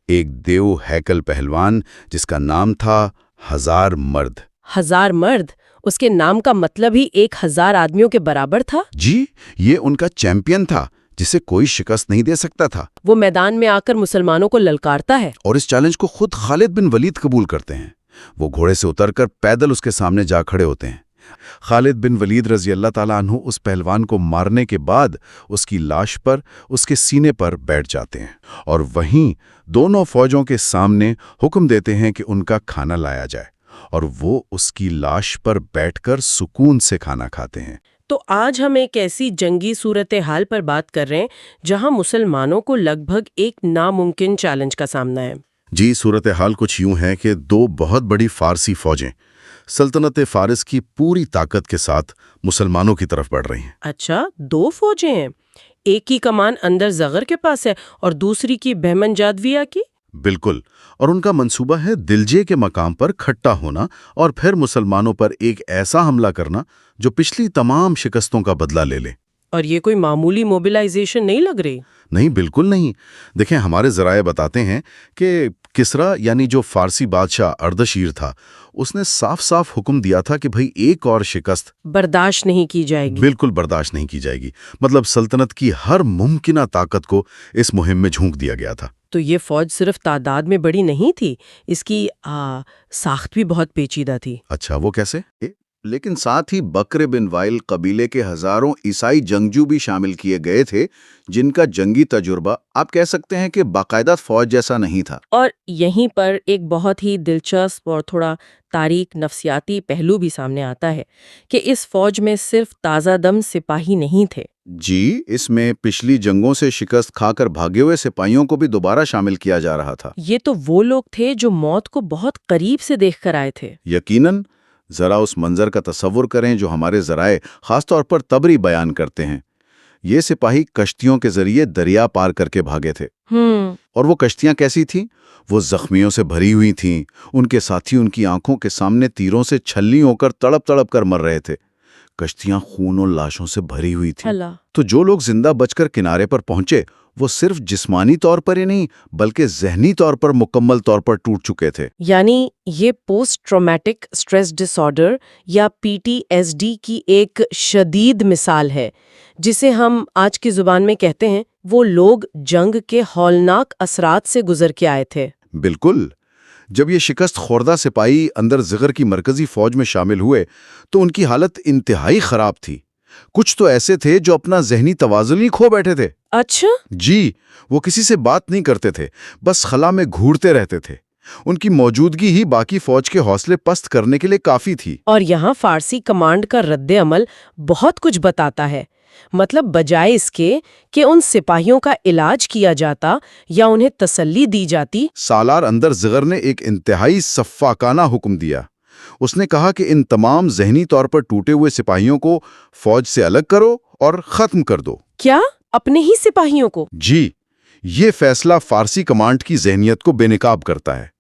ایک دیو ہیکل پہلوان جس کا نام تھا 1000 مرد۔ 1000 مرد؟ اس کے نام کا مطلب ہی 1000 آدمیوں کے برابر تھا؟ جی، یہ ان کا چیمپئن تھا جسے کوئی شکست نہیں دے سکتا تھا۔ وہ میدان میں آ کر مسلمانوں کو للکارتا ہے، اور اس چیلنج کو خود خالد بن ولید قبول کرتے ہیں۔ وہ گھوڑے سے اتر کر پیدل اس کے سامنے جا کھڑے ہوتے ہیں۔ خالد بن ولید رضی اللہ تعالیٰ عنہ اس پہلوان کو مارنے کے بعد اس کی لاش پر اس کے سینے پر بیٹھ جاتے ہیں اور وہیں دونوں فوجوں کے سامنے حکم دیتے ہیں کہ ان کا کھانا لایا جائے، اور وہ اس کی لاش پر بیٹھ کر سکون سے کھانا کھاتے ہیں۔ تو آج ہم ایک ایسی جنگی صورتحال پر بات کر رہے ہیں جہاں مسلمانوں کو لگ بھگ ایک ناممکن چیلنج کا سامنا ہے۔ جی، صورتحال کچھ یوں ہے کہ دو بہت بڑی فارسی فوجیں سلطنت فارس کی پوری طاقت کے ساتھ مسلمانوں کی طرف بڑھ رہی ہیں۔ اچھا، 2 فوجیں ہیں؟ ایک کی کمان اندر زغر کے پاس ہے اور دوسری کی بہمن جادویہ کی؟ بالکل، اور ان کا منصوبہ ہے دلجے کے مقام پر کھٹا ہونا اور پھر مسلمانوں پر ایک ایسا حملہ کرنا جو پچھلی تمام شکستوں کا بدلہ لے لے۔ اور یہ کوئی معمولی موبلائزیشن نہیں لگ رہی۔ نہیں، بالکل نہیں۔ دیکھیں، ہمارے ذرائع بتاتے ہیں کہ کسرا یعنی جو فارسی بادشاہ اردشیر تھا، اس نے صاف صاف حکم دیا تھا کہ بھئی ایک اور شکست برداشت نہیں کی جائے گی۔ بالکل برداشت نہیں کی جائے گی۔ مطلب سلطنت کی ہر ممکنہ طاقت کو اس مہم میں جھونک دیا گیا تھا۔ تو یہ فوج صرف تعداد میں بڑی نہیں تھی، اس کی ساخت بھی بہت پیچیدہ تھی۔ اچھا، وہ کیسے؟ لیکن ساتھ ہی بکر بن وائل قبیلے کے ہزاروں عیسائی جنگجو بھی شامل کیے گئے تھے، جن کا جنگی تجربہ آپ کہہ سکتے ہیں کہ باقاعدہ فوج جیسا نہیں تھا۔ اور یہیں پر ایک بہت ہی دلچسپ اور تھوڑا تاریک نفسیاتی پہلو بھی سامنے آتا ہے کہ اس فوج میں صرف تازہ دم سپاہی نہیں تھے۔ جی، اس میں پچھلی جنگوں سے شکست کھا کر بھاگے ہوئے سپاہیوں کو بھی دوبارہ شامل کیا جا رہا تھا۔ یہ تو وہ لوگ تھے جو موت کو بہت قریب سے دیکھ کر آئے تھے۔ یقیناً، ذرا اس منظر کا تصور کریں جو ہمارے ذرائع خاص طور پر تبری بیان کرتے ہیں۔ یہ سپاہی کشتیوں کے ذریعے دریا پار کر کے بھاگے تھے۔ اور وہ کشتیاں کیسی تھیں؟ وہ زخمیوں سے بھری ہوئی تھیں۔ ان کے ساتھی ان کی آنکھوں کے سامنے تیروں سے چھلنی ہو کر تڑپ تڑپ کر مر رہے تھے۔ کشتیاں خون اور لاشوں سے بھری ہوئی تھیں۔ تو جو لوگ زندہ بچ کر کنارے پر پہنچے، وہ صرف جسمانی طور پر ہی نہیں بلکہ ذہنی طور پر مکمل طور پر ٹوٹ چکے تھے۔ یعنی یہ پوسٹ ٹرامیٹک سٹریس ڈس آرڈر یا PTSD کی ایک شدید مثال ہے، جسے ہم آج کی زبان میں کہتے ہیں وہ لوگ جنگ کے ہولناک اثرات سے گزر کے آئے تھے۔ بالکل۔ جب یہ شکست خوردہ سپاہی اندر زغر کی مرکزی فوج میں شامل ہوئے تو ان کی حالت انتہائی خراب تھی۔ کچھ تو ایسے تھے جو اپنا ذہنی توازن ہی کھو بیٹھے تھے۔ اچھا؟ جی، وہ کسی سے بات نہیں کرتے تھے، بس خلا میں گھورتے رہتے تھے۔ ان کی موجودگی ہی باقی فوج کے حوصلے پست کرنے کے لیے کافی تھی۔ اور یہاں فارسی کمانڈ کا رد عمل بہت کچھ بتاتا ہے۔ مطلب بجائے اس کے کہ ان سپاہیوں کا علاج کیا جاتا یا انہیں تسلی دی جاتی، سالار اندر زغر نے ایک انتہائی سفاکانہ حکم دیا۔ اس نے کہا کہ ان تمام ذہنی طور پر ٹوٹے ہوئے سپاہیوں کو فوج سے الگ کرو اور ختم کر دو۔ کیا اپنے ہی سپاہیوں کو؟ جی، یہ فیصلہ فارسی کمانڈ کی ذہنیت کو بے نقاب کرتا ہے۔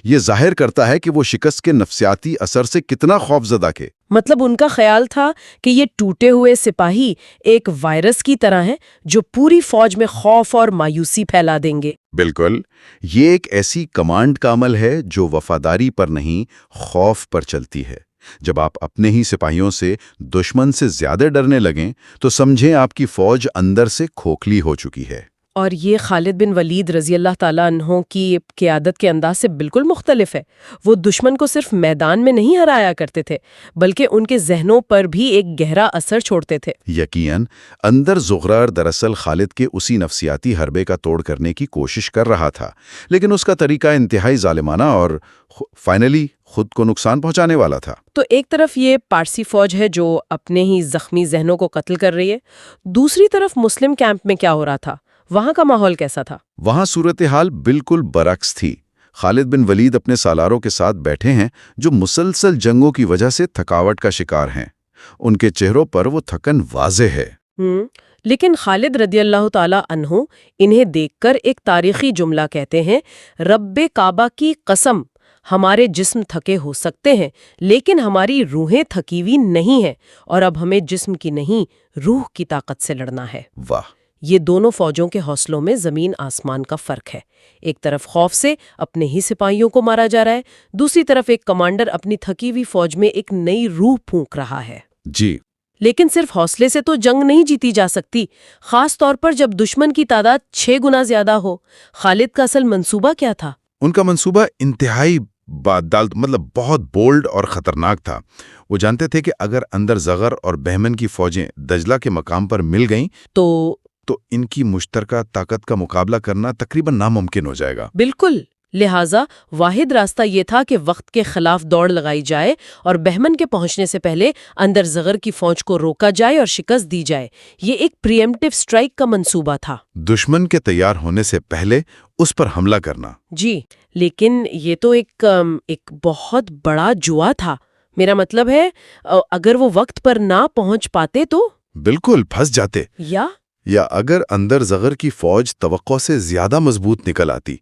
یہ ظاہر کرتا ہے کہ وہ شکست کے نفسیاتی اثر سے کتنا خوفزدہ تھے۔ مطلب ان کا خیال تھا کہ یہ ٹوٹے ہوئے سپاہی ایک وائرس کی طرح ہیں جو پوری فوج میں خوف اور مایوسی پھیلا دیں گے۔ بالکل، یہ ایک ایسی کمانڈ کا عمل ہے جو وفاداری پر نہیں، خوف پر چلتی ہے۔ جب آپ اپنے ہی سپاہیوں سے دشمن سے زیادہ ڈرنے لگیں تو سمجھیں آپ کی فوج اندر سے کھوکھلی ہو چکی ہے۔ اور یہ خالد بن ولید رضی اللہ تعالیٰ عنہ کی قیادت کے انداز سے بالکل مختلف ہے۔ وہ دشمن کو صرف میدان میں نہیں ہرایا کرتے تھے بلکہ ان کے ذہنوں پر بھی ایک گہرا اثر چھوڑتے تھے۔ یقیناً، اندر زغرر دراصل خالد کے اسی نفسیاتی حربے کا توڑ کرنے کی کوشش کر رہا تھا، لیکن اس کا طریقہ انتہائی ظالمانہ اور فائنلی خود کو نقصان پہنچانے والا تھا۔ تو ایک طرف یہ پارسی فوج ہے جو اپنے ہی زخمی ذہنوں کو قتل کر رہی ہے، دوسری طرف مسلم کیمپ میں کیا ہو رہا تھا؟ وہاں کا ماحول کیسا تھا؟ وہاں صورتحال بالکل برعکس تھی۔ خالد بن ولید اپنے سالاروں کے ساتھ بیٹھے ہیں جو مسلسل جنگوں کی وجہ سے تھکاوٹ کا شکار ہیں۔ ان کے چہروں پر وہ تھکن واضح ہے۔ لیکن خالد رضی اللہ تعالی عنہ انہیں دیکھ کر ایک تاریخی جملہ کہتے ہیں، رب کعبہ کی قسم، ہمارے جسم تھکے ہو سکتے ہیں لیکن ہماری روحیں تھکی ہوئی نہیں ہیں، اور اب ہمیں جسم کی نہیں روح کی طاقت سے لڑنا ہے۔ واہ! یہ دونوں فوجوں کے حوصلوں میں زمین آسمان کا فرق ہے۔ ایک طرف خوف سے اپنے ہی سپاہیوں کو مارا جا رہا ہے، دوسری طرف ایک کمانڈر اپنی تھکی ہوئی فوج میں ایک نئی روح پھونک رہا ہے۔ جی، لیکن صرف حوصلے سے تو جنگ نہیں جیتی جا سکتی، خاص طور پر جب دشمن کی تعداد 6 گنا زیادہ ہو۔ خالد کا اصل منصوبہ کیا تھا؟ ان کا منصوبہ انتہائی بہت بولڈ اور خطرناک تھا۔ وہ جانتے تھے کہ اگر اندر زغر اور بہمن کی فوجیں دجلہ کے مقام پر مل گئیں تو ان کی مشترکہ طاقت کا مقابلہ کرنا تقریباً ناممکن ہو جائے گا۔ بالکل، لہٰذا واحد راستہ یہ تھا کہ وقت کے خلاف دوڑ لگائی جائے اور بہمن کے پہنچنے سے پہلے اندر زغر کی فوج کو روکا جائے اور شکست دی جائے۔ یہ ایک پریمپٹیو سٹرائک کا منصوبہ تھا، دشمن کے تیار ہونے سے پہلے اس پر حملہ کرنا۔ جی، لیکن یہ تو ایک بہت بڑا جوا تھا۔ میرا مطلب ہے اگر وہ وقت پر نہ پہنچ پاتے تو بالکل پھنس جاتے، یا اگر اندر زغر کی فوج توقع سے زیادہ مضبوط نکل آتی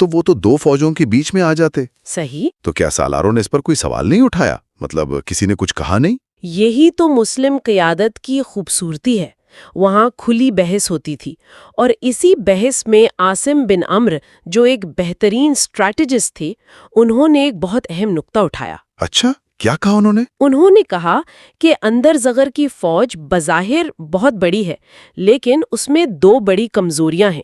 تو وہ تو 2 فوجوں کے بیچ میں آ جاتے۔ صحیح۔ تو کیا سالاروں نے اس پر کوئی سوال نہیں اٹھایا؟ مطلب کسی نے کچھ کہا نہیں؟ یہی تو مسلم قیادت کی خوبصورتی ہے۔ وہاں کھلی بحث ہوتی تھی، اور اسی بحث میں عاصم بن عمرو جو ایک بہترین اسٹریٹجسٹ تھے، انہوں نے ایک بہت اہم نقطہ اٹھایا۔ اچھا، کیا کہا انہوں نے؟ انہوں نے کہا کہ اندر زغر کی فوج بظاہر بہت بڑی ہے، لیکن اس میں 2 بڑی کمزوریاں ہیں۔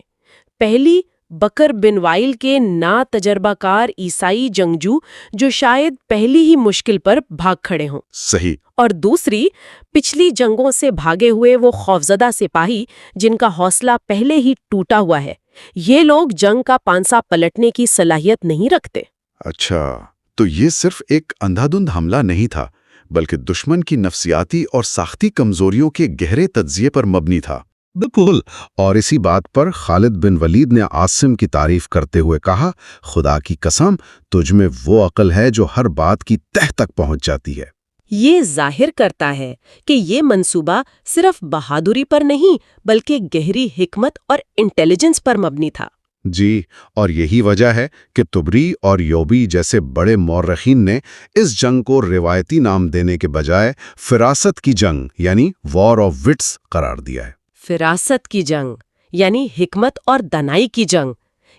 پہلی، بکر بن وائل کے نا تجربہ کار عیسائی جنگجو جو شاید پہلی ہی مشکل پر بھاگ کھڑے ہوں۔ صحیح۔ اور دوسری، پچھلی جنگوں سے بھاگے ہوئے وہ خوفزدہ سپاہی جن کا حوصلہ پہلے ہی ٹوٹا ہوا ہے۔ یہ لوگ جنگ کا پانسا پلٹنے کی صلاحیت نہیں رکھتے۔ اچھا، تو یہ صرف ایک اندھا دھند حملہ نہیں تھا، بلکہ دشمن کی نفسیاتی اور ساختی کمزوریوں کے گہرے تجزیے پر مبنی تھا۔ بالکل، اور اسی بات پر خالد بن ولید نے عاصم کی تعریف کرتے ہوئے کہا، خدا کی قسم، تجھ میں وہ عقل ہے جو ہر بات کی تہ تک پہنچ جاتی ہے۔ یہ ظاہر کرتا ہے کہ یہ منصوبہ صرف بہادری پر نہیں بلکہ گہری حکمت اور انٹیلیجنس پر مبنی تھا۔ جی، اور یہی وجہ ہے کہ طبری اور یوبی جیسے بڑے مورخین نے اس جنگ کو روایتی نام دینے کے بجائے فراست کی جنگ یعنی وار آف وٹس قرار دیا ہے۔ فراست کی جنگ یعنی حکمت اور دانائی کی جنگ،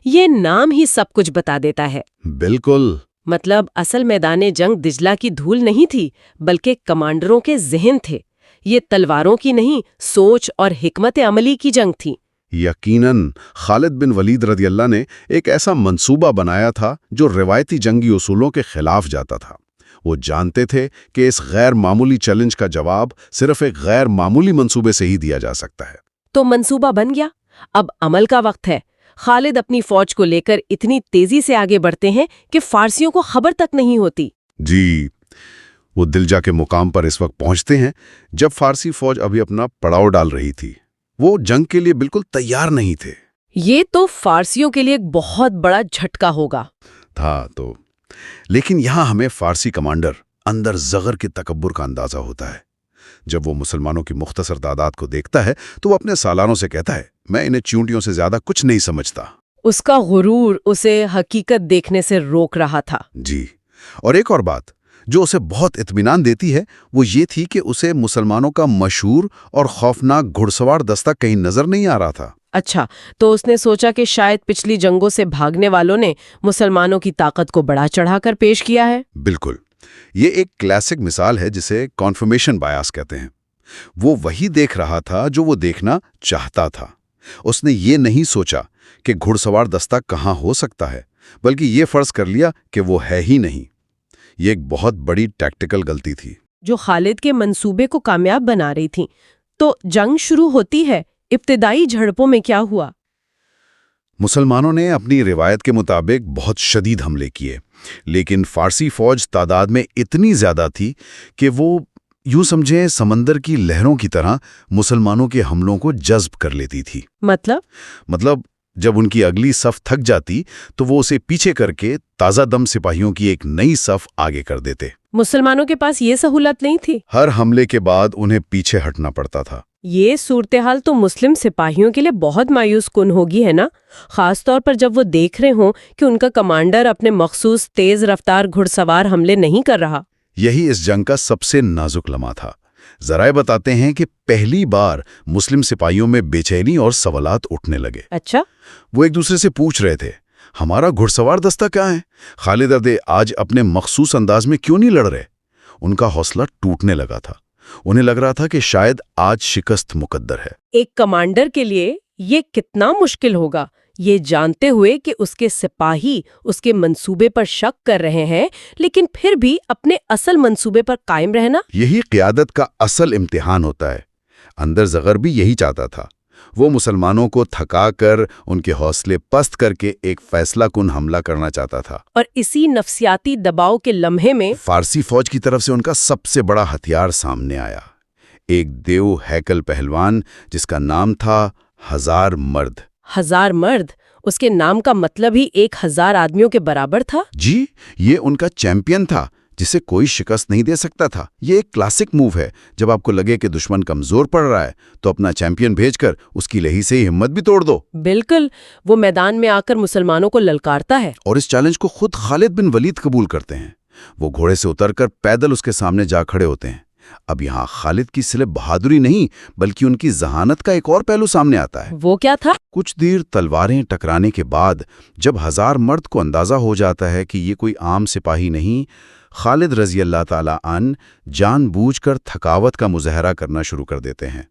یہ نام ہی سب کچھ بتا دیتا ہے۔ بالکل۔ مطلب اصل میدان جنگ دجلہ کی دھول نہیں تھی، بلکہ کمانڈروں کے ذہن تھے۔ یہ تلواروں کی نہیں، سوچ اور حکمت عملی کی جنگ تھی۔ یقیناً خالد بن ولید رضی اللہ نے ایک ایسا منصوبہ بنایا تھا جو روایتی جنگی اصولوں کے خلاف جاتا تھا۔ وہ جانتے تھے کہ اس غیر معمولی چیلنج کا جواب صرف ایک غیر معمولی منصوبے سے ہی دیا جا سکتا ہے۔ تو منصوبہ بن گیا، اب عمل کا وقت ہے۔ خالد اپنی فوج کو لے کر اتنی تیزی سے آگے بڑھتے ہیں کہ فارسیوں کو خبر تک نہیں ہوتی۔ جی، وہ دلجا کے مقام پر اس وقت پہنچتے ہیں جب فارسی فوج ابھی اپنا پڑاؤ ڈال رہی تھی۔ وہ جنگ کے لیے بالکل تیار نہیں تھے۔ یہ تو فارسیوں کے لیے ایک بہت بڑا جھٹکا ہوگا۔ تو لیکن یہاں ہمیں فارسی کمانڈر اندر زغر کے تکبر کا اندازہ ہوتا ہے۔ جب وہ مسلمانوں کی مختصر تعداد کو دیکھتا ہے تو وہ اپنے سالاروں سے کہتا ہے، میں انہیں چیونٹیوں سے زیادہ کچھ نہیں سمجھتا۔ اس کا غرور اسے حقیقت دیکھنے سے روک رہا تھا۔ جی، اور ایک اور بات جو اسے بہت اطمینان دیتی ہے وہ یہ تھی کہ اسے مسلمانوں کا مشہور اور خوفناک گھڑ سوار دستہ کہیں نظر نہیں آ رہا تھا۔ اچھا، تو اس نے سوچا کہ شاید پچھلی جنگوں سے بھاگنے والوں نے مسلمانوں کی طاقت کو بڑا چڑھا کر پیش کیا ہے۔ بالکل، یہ ایک کلاسک مثال ہے جسے کنفرمیشن بایاس کہتے ہیں۔ وہ وہی دیکھ رہا تھا جو وہ دیکھنا چاہتا تھا۔ اس نے یہ نہیں سوچا کہ گھڑ سوار دستہ کہاں ہو سکتا ہے، بلکہ یہ فرض کر لیا کہ وہ ہے ہی نہیں۔ یہ ایک بہت بڑی ٹیکٹیکل غلطی تھی جو خالد کے منصوبے کو کامیاب بنا رہی تھی۔ تو جنگ شروع ہوتی ہے۔ ابتدائی جھڑپوں میں کیا ہوا؟ مسلمانوں نے اپنی روایت کے مطابق بہت شدید حملے کیے، لیکن فارسی فوج تعداد میں اتنی زیادہ تھی کہ وہ یوں سمجھیں سمندر کی لہروں کی طرح مسلمانوں کے حملوں کو جذب کر لیتی تھی۔ مطلب جب ان کی اگلی صف تھک جاتی تو وہ اسے پیچھے کر کے تازہ دم سپاہیوں کی ایک نئی صف آگے کر دیتے۔ مسلمانوں کے پاس یہ سہولت نہیں تھی۔ ہر حملے کے بعد انہیں پیچھے ہٹنا پڑتا تھا۔ یہ صورتحال تو مسلم سپاہیوں کے لیے بہت مایوس کن ہوگی، ہے نا؟ خاص طور پر جب وہ دیکھ رہے ہوں کہ ان کا کمانڈر اپنے مخصوص تیز رفتار گھڑ سوار حملے نہیں کر رہا۔ یہی اس جنگ کا سب سے نازک لمحہ تھا۔ ذرائع بتاتے ہیں کہ پہلی بار مسلم سپاہیوں میں بے چینی اور سوالات اٹھنے لگے۔ اچھا، وہ ایک دوسرے سے پوچھ رہے تھے، ہمارا گھڑ سوار دستہ کہاں ہے؟ خالد ادے آج اپنے مخصوص انداز میں کیوں نہیں لڑ رہے؟ ان کا حوصلہ ٹوٹنے لگا تھا۔ انہیں لگ رہا تھا کہ شاید آج شکست مقدر ہے۔ ایک کمانڈر کے لیے یہ کتنا مشکل ہوگا، یہ جانتے ہوئے کہ اس کے سپاہی اس کے منصوبے پر شک کر رہے ہیں، لیکن پھر بھی اپنے اصل منصوبے پر قائم رہنا۔ یہی قیادت کا اصل امتحان ہوتا ہے۔ اندر زغر بھی یہی چاہتا تھا۔ وہ مسلمانوں کو تھکا کر ان کے حوصلے پست کر کے ایک فیصلہ کن حملہ کرنا چاہتا تھا۔ اور اسی نفسیاتی دباؤ کے لمحے میں فارسی فوج کی طرف سے ان کا سب سے بڑا ہتھیار سامنے آیا، ایک دیو ہیکل پہلوان جس کا نام تھا ہزار مرد۔ ہزار مرد، اس کے نام کا مطلب ہی 1000 آدمیوں کے برابر تھا۔ جی، یہ ان کا چیمپئن تھا جسے کوئی شکست نہیں دے سکتا تھا۔ یہ ایک کلاسک موو ہے، جب آپ کو لگے کہ دشمن کمزور پڑ رہا ہے تو اپنا چیمپئن بھیج کر اس کی لہی سے ہی ہمت بھی توڑ دو۔ بالکل، وہ میدان میں آ کر مسلمانوں کو للکارتا ہے۔ اور اس چیلنج کو خود خالد بن ولید قبول کرتے ہیں۔ وہ گھوڑے سے اتر کر پیدل اس کے سامنے جا کھڑے ہوتے ہیں۔ اب یہاں خالد کی صرف بہادری نہیں بلکہ ان کی ذہانت کا ایک اور پہلو سامنے آتا ہے۔ وہ کیا تھا؟ کچھ دیر تلواریں ٹکرانے کے بعد جب ہزار مرد کو اندازہ ہو جاتا ہے کہ یہ کوئی عام سپاہی نہیں، خالد رضی اللہ تعالیٰ عنہ جان بوجھ کر تھکاوٹ کا مظاہرہ کرنا شروع کر دیتے ہیں۔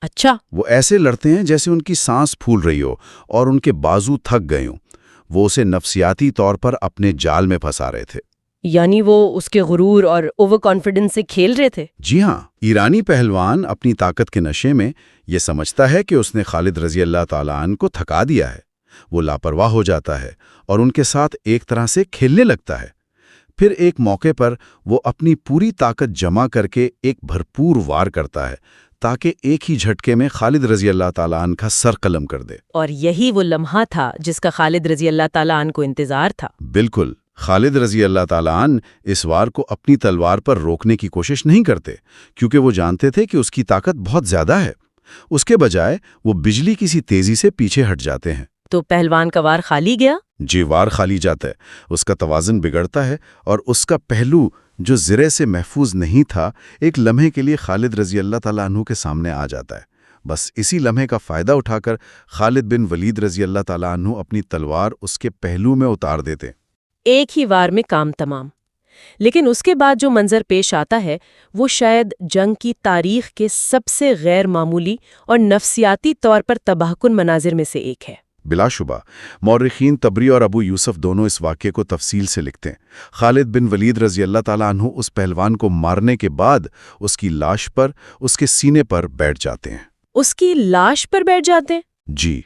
اچھا، وہ ایسے لڑتے ہیں جیسے ان کی سانس پھول رہی ہو اور ان کے بازو تھک گئے ہوں۔ وہ اسے نفسیاتی طور پر اپنے جال میں پھنسا رہے تھے۔ یعنی وہ اس کے غرور اور اوور کانفیڈنس سے کھیل رہے تھے۔ جی ہاں، ایرانی پہلوان اپنی طاقت کے نشے میں یہ سمجھتا ہے کہ اس نے خالد رضی اللہ تعالیٰ عنہ کو تھکا دیا ہے۔ وہ لاپرواہ ہو جاتا ہے اور ان کے ساتھ ایک طرح سے کھیلنے لگتا ہے۔ پھر ایک موقع پر وہ اپنی پوری طاقت جمع کر کے ایک بھرپور وار کرتا ہے تاکہ ایک ہی جھٹکے میں خالد رضی اللہ تعالیٰ عنہ کا سر قلم کر دے۔ اور یہی وہ لمحہ تھا جس کا خالد رضی اللہ تعالیٰ عنہ کو انتظار تھا۔ بالکل، خالد رضی اللہ تعالیٰ عنہ اس وار کو اپنی تلوار پر روکنے کی کوشش نہیں کرتے کیونکہ وہ جانتے تھے کہ اس کی طاقت بہت زیادہ ہے۔ اس کے بجائے وہ بجلی کی سی تیزی سے پیچھے ہٹ جاتے ہیں۔ تو پہلوان کا وار خالی گیا؟ جی، وار خالی جاتا ہے، اس کا توازن بگڑتا ہے اور اس کا پہلو جو زرے سے محفوظ نہیں تھا ایک لمحے کے لیے خالد رضی اللہ تعالیٰ عنہ کے سامنے آ جاتا ہے۔ بس اسی لمحے کا فائدہ اٹھا کر خالد بن ولید رضی اللہ تعالیٰ عنہ اپنی تلوار اس کے پہلو میں اتار دیتے۔ ایک ہی وار میں کام تمام۔ لیکن اس کے بعد جو منظر پیش آتا ہے وہ شاید جنگ کی تاریخ کے سب سے غیر معمولی اور نفسیاتی طور پر تباہ کن مناظر میں سے ایک ہے۔ بلا شبہ مورخین طبری اور ابو یوسف دونوں اس واقعے کو تفصیل سے لکھتے ہیں۔ خالد بن ولید رضی اللہ تعالیٰ عنہ اس پہلوان کو مارنے کے بعد اس کی لاش پر اس کے سینے پر بیٹھ جاتے ہیں۔ اس کی لاش پر بیٹھ جاتے ہیں؟ جی،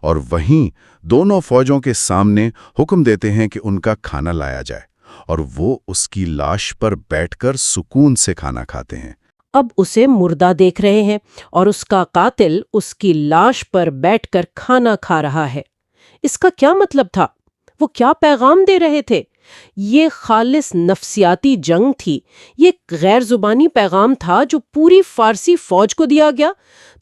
اور وہیں دونوں فوجوں کے سامنے حکم دیتے ہیں کہ ان کا کھانا لایا جائے اور وہ اس کی لاش پر بیٹھ کر سکون سے کھانا کھاتے ہیں۔ اب اسے مردہ دیکھ رہے ہیں اور اس کا قاتل اس کی لاش پر بیٹھ کر کھانا کھا رہا ہے۔ اس کا کیا مطلب تھا؟ وہ کیا پیغام دے رہے تھے؟ یہ خالص نفسیاتی جنگ تھی، یہ غیر زبانی پیغام تھا جو پوری فارسی فوج کو دیا گیا۔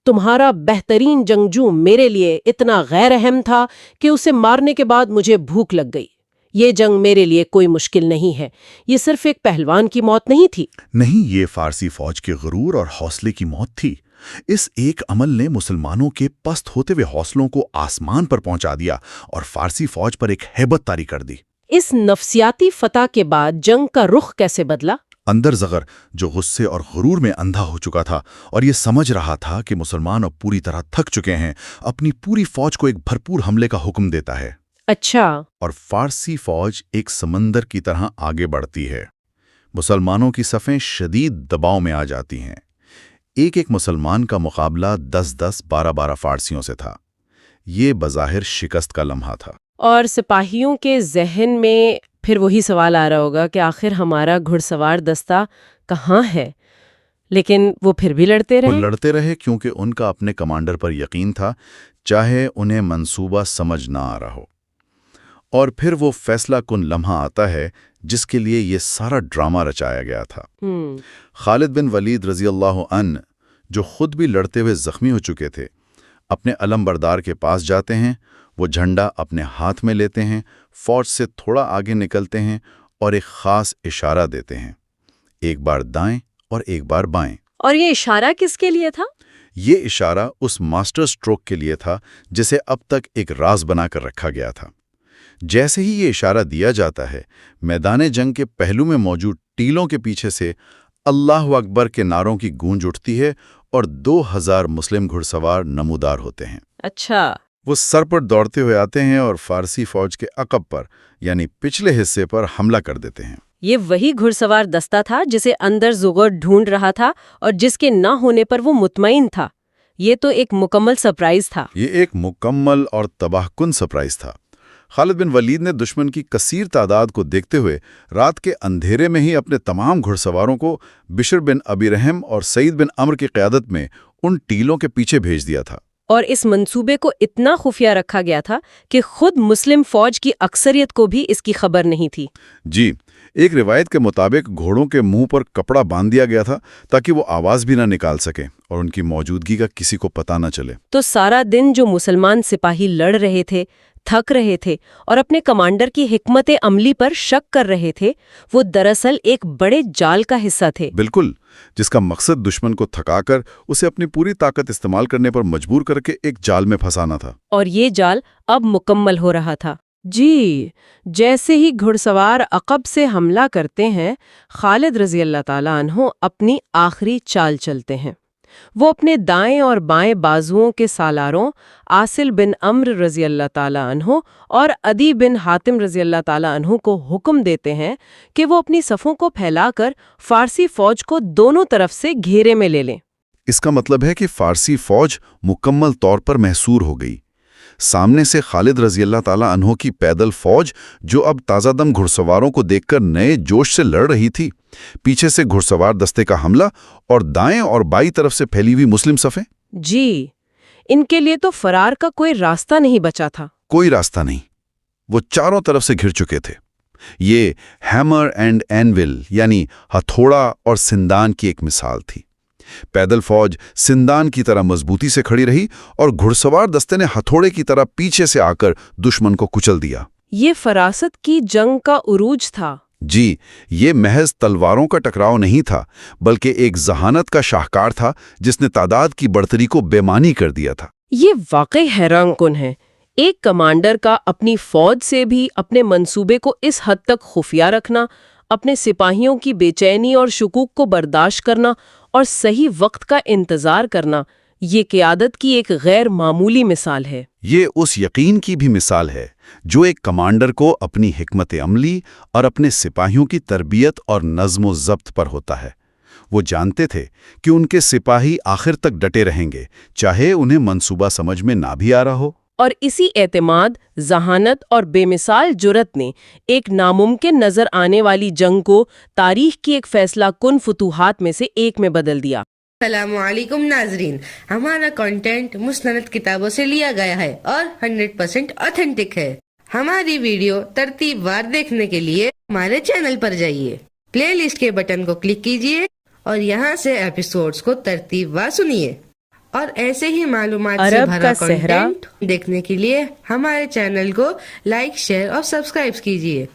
تمہارا بہترین جنگجو میرے لیے اتنا غیر اہم تھا کہ اسے مارنے کے بعد مجھے بھوک لگ گئی۔ یہ جنگ میرے لیے کوئی مشکل نہیں ہے، یہ صرف ایک پہلوان کی موت نہیں تھی۔ نہیں، یہ فارسی فوج کے غرور اور حوصلے کی موت تھی۔ اس ایک عمل نے مسلمانوں کے پست ہوتے ہوئے حوصلوں کو آسمان پر پہنچا دیا اور فارسی فوج پر ایک ہیبت طاری کر دی۔ اس نفسیاتی فتح کے بعد جنگ کا رخ کیسے بدلا؟ اندر زغر جو غصے اور غرور میں اندھا ہو چکا تھا اور یہ سمجھ رہا تھا کہ مسلمان اب پوری طرح تھک چکے ہیں، اپنی پوری فوج کو ایک بھرپور حملے کا حکم دیتا ہے۔ اچھا۔ اور فارسی فوج ایک سمندر کی طرح آگے بڑھتی ہے۔ مسلمانوں کی صفیں شدید دباؤ میں آ جاتی ہیں۔ ایک مسلمان کا مقابلہ 10-10، 12-12 فارسیوں سے تھا۔ یہ بظاہر شکست کا لمحہ تھا۔ اور سپاہیوں کے ذہن میں پھر وہی سوال آ رہا ہوگا کہ آخر ہمارا گھڑ سوار دستہ کہاں ہے؟ لیکن وہ پھر بھی لڑتے رہے۔ وہ لڑتے رہے کیونکہ ان کا اپنے کمانڈر پر یقین تھا، چاہے انہیں منصوبہ سمجھ نہ آ رہا ہو۔ اور پھر وہ فیصلہ کن لمحہ آتا ہے جس کے لیے یہ سارا ڈرامہ رچایا گیا تھا۔ خالد بن ولید رضی اللہ عنہ جو خود بھی لڑتے ہوئے زخمی ہو چکے تھے، اپنے علم بردار کے پاس جاتے ہیں۔ وہ جھنڈا اپنے ہاتھ میں لیتے ہیں، فوج سے تھوڑا آگے نکلتے ہیں اور ایک خاص اشارہ دیتے ہیں، ایک بار دائیں اور ایک بار بائیں۔ اور یہ اشارہ کس کے لیے تھا؟ یہ اشارہ اس ماسٹر سٹروک کے لیے تھا جسے اب تک ایک راز بنا کر رکھا گیا تھا۔ جیسے ہی یہ اشارہ دیا جاتا ہے، میدان جنگ کے پہلو میں موجود ٹیلوں کے پیچھے سے اللہ اکبر کے نعروں کی گونج اٹھتی ہے اور 2000 مسلم گھڑ سوار نمودار ہوتے ہیں۔ اچھا۔ وہ سر پر دوڑتے ہوئے آتے ہیں اور فارسی فوج کے عقب پر یعنی پچھلے حصے پر حملہ کر دیتے ہیں۔ یہ وہی گھڑ سوار دستہ تھا جسے اندر زغر ڈھونڈ رہا تھا اور جس کے نہ ہونے پر وہ مطمئن تھا۔ یہ تو ایک مکمل سرپرائز تھا۔ یہ ایک مکمل اور تباہ کن سرپرائز تھا۔ خالد بن ولید نے دشمن کی کثیر تعداد کو دیکھتے ہوئے رات کے اندھیرے میں ہی اپنے تمام گھڑ سواروں کو بشر بن ابی رحم اور سعید بن عمرو کی قیادت میں ان ٹیلوں کے پیچھے بھیج دیا تھا۔ اور اس منصوبے کو اتنا خفیہ رکھا گیا تھا کہ خود مسلم فوج کی اکثریت کو بھی اس کی خبر نہیں تھی۔ جی، ایک روایت کے مطابق گھوڑوں کے منہ پر کپڑا باندھ دیا گیا تھا تاکہ وہ آواز بھی نہ نکال سکیں اور ان کی موجودگی کا کسی کو پتہ نہ چلے۔ تو سارا دن جو مسلمان سپاہی لڑ رہے تھے، تھک رہے تھے اور اپنے کمانڈر کی حکمت عملی پر شک کر رہے تھے، وہ دراصل ایک بڑے جال کا حصہ تھے۔ بالکل، جس کا مقصد دشمن کو تھکا کر اسے اپنی پوری طاقت استعمال کرنے پر مجبور کر کے ایک جال میں پھنسانا تھا۔ اور یہ جال اب مکمل ہو رہا تھا۔ جی، جیسے ہی گھڑ سوار عقب سے حملہ کرتے ہیں، خالد رضی اللہ تعالیٰ عنہ اپنی آخری چال چلتے ہیں۔ وہ اپنے دائیں اور بائیں بازوؤں کے سالاروں عاصل بن عمرو رضی اللہ تعالیٰ عنہ اور عدی بن حاتم رضی اللہ تعالیٰ عنہ کو حکم دیتے ہیں کہ وہ اپنی صفوں کو پھیلا کر فارسی فوج کو دونوں طرف سے گھیرے میں لے لیں۔ اس کا مطلب ہے کہ فارسی فوج مکمل طور پر محصور ہو گئی۔ سامنے سے خالد رضی اللہ تعالیٰ عنہ کی پیدل فوج جو اب تازہ دم گھڑ سواروں کو دیکھ کر نئے جوش سے لڑ رہی تھی، پیچھے سے گھڑ سوار دستے کا حملہ اور دائیں اور بائیں طرف سے پھیلی ہوئی مسلم صفیں۔ جی، ان کے لیے تو فرار کا کوئی راستہ نہیں بچا تھا۔ کوئی راستہ نہیں، وہ چاروں طرف سے گھر چکے تھے۔ یہ ہیمر اینڈ اینول یعنی ہتھوڑا اور سندان کی ایک مثال تھی۔ پیدل فوج سندان کی طرح مضبوطی سے کھڑی رہی اور گھڑ سوار دستے نے ہتھوڑے کی طرح پیچھے سے آ کر دشمن کو کچل دیا۔ یہ فراست کی جنگ کا عروج تھا۔ جی، یہ محض تلواروں کا ٹکراؤ نہیں تھا، بلکہ ایک ذہانت کا شاہکار تھا جس نے تعداد کی بڑھتری کو بے معنی کر دیا تھا۔ یہ واقعی حیران کن ہے۔ ایک کمانڈر کا اپنی فوج سے بھی اپنے منصوبے کو اس حد تک خفیہ رکھنا، اپنے سپاہیوں کی بے چینی اور شکوک کو برداشت کرنا اور صحیح وقت کا انتظار کرنا، یہ قیادت کی ایک غیر معمولی مثال ہے۔ یہ اس یقین کی بھی مثال ہے جو ایک کمانڈر کو اپنی حکمت عملی اور اپنے سپاہیوں کی تربیت اور نظم و ضبط پر ہوتا ہے۔ وہ جانتے تھے کہ ان کے سپاہی آخر تک ڈٹے رہیں گے، چاہے انہیں منصوبہ سمجھ میں نہ بھی آ رہا ہو۔ اور اسی اعتماد، ذہانت اور بے مثال جرأت نے ایک ناممکن نظر آنے والی جنگ کو تاریخ کی ایک فیصلہ کن فتوحات میں سے ایک میں بدل دیا۔ السلام علیکم ناظرین، ہمارا کنٹینٹ مستند کتابوں سے لیا گیا ہے اور 100% آتھینٹک ہے۔ ہماری ویڈیو ترتیب وار دیکھنے کے لیے ہمارے چینل پر جائیے، پلے لسٹ کے بٹن کو کلک کیجیے اور یہاں سے ایپیسوڈز کو ترتیب وار سنیے۔ اور ایسے ہی معلومات سے عرب بھرا کا صحرا کنٹینٹ دیکھنے کے لیے ہمارے چینل کو لائک، شیئر اور سبسکرائب کیجیے۔